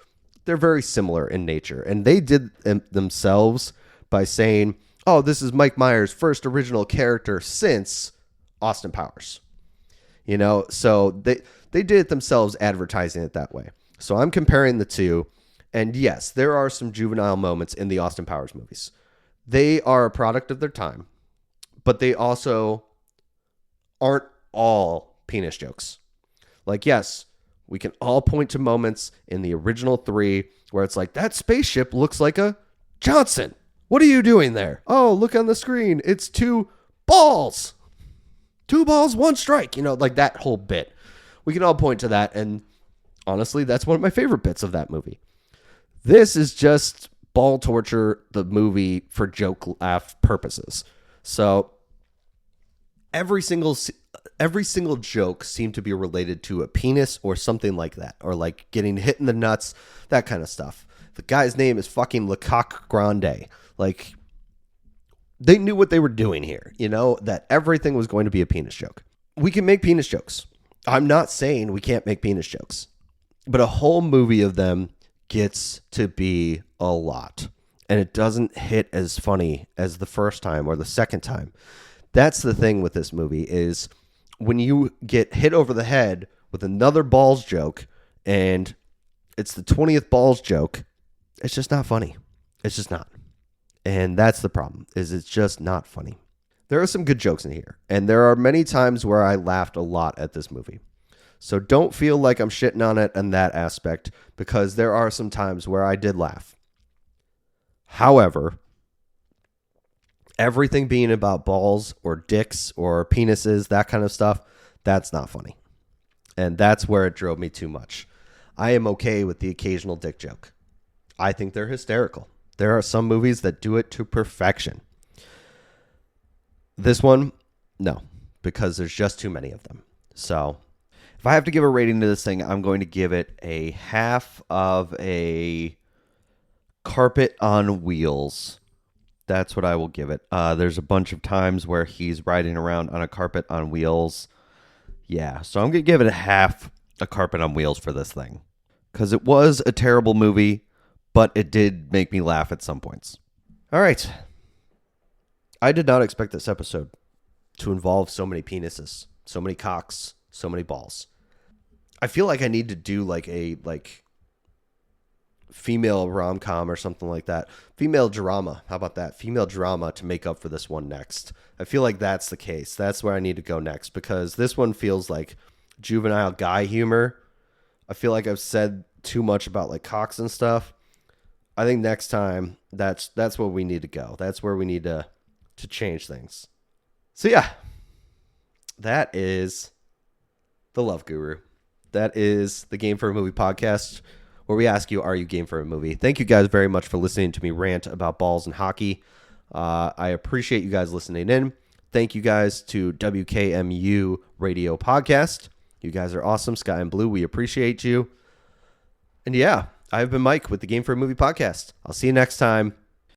they're very similar in nature. And they did themselves by saying, oh, this is Mike Myers' first original character since Austin Powers. So they did it themselves, advertising it that way. So I'm comparing the two. And yes, there are some juvenile moments in the Austin Powers movies. They are a product of their time, but they also aren't all penis jokes. Like, yes, we can all point to moments in the original 3 where it's like, that spaceship looks like a Johnson. What are you doing there? Oh, look on the screen. It's 2 balls. 2 balls, 1 strike. Like that whole bit. We can all point to that. And honestly, that's one of my favorite bits of that movie. This is just ball torture, the movie, for joke laugh purposes. So every single joke seemed to be related to a penis or something like that, or like getting hit in the nuts, that kind of stuff. The guy's name is fucking Lecoq Grande. Like, they knew what they were doing here, that everything was going to be a penis joke. We can make penis jokes. I'm not saying we can't make penis jokes, but a whole movie of them gets to be a lot, and it doesn't hit as funny as the first time or the second time. That's the thing with this movie, is when you get hit over the head with another balls joke and it's the 20th balls joke, it's just not funny. It's just not. And that's the problem, is it's just not funny. There are some good jokes in here, and there are many times where I laughed a lot at this movie. So don't feel like I'm shitting on it in that aspect, because there are some times where I did laugh. However, everything being about balls or dicks or penises, that kind of stuff, that's not funny. And that's where it drove me too much. I am okay with the occasional dick joke. I think they're hysterical. There are some movies that do it to perfection. This one, no, because there's just too many of them. So if I have to give a rating to this thing, I'm going to give it a half of a carpet on wheels. That's what I will give it. There's a bunch of times where he's riding around on a carpet on wheels. Yeah, so I'm going to give it a half a carpet on wheels for this thing. Because it was a terrible movie, but it did make me laugh at some points. All right. I did not expect this episode to involve so many penises, so many cocks, so many balls. I feel like I need to do like a female rom-com or something like that. Female drama. How about that? Female drama to make up for this one next. I feel like that's the case. That's where I need to go next, because this one feels like juvenile guy humor. I feel like I've said too much about like cocks and stuff. I think next time that's where we need to go. That's where we need to change things. So yeah, that is the Love Guru. That is the Game for a Movie podcast, where we ask you, are you game for a movie? Thank you guys very much for listening to me rant about balls and hockey. I appreciate you guys listening in. Thank you guys to WKMU Radio Podcast. You guys are awesome. Sky and Blue, we appreciate you. And yeah, I've been Mike with the Game for a Movie podcast. I'll see you next time.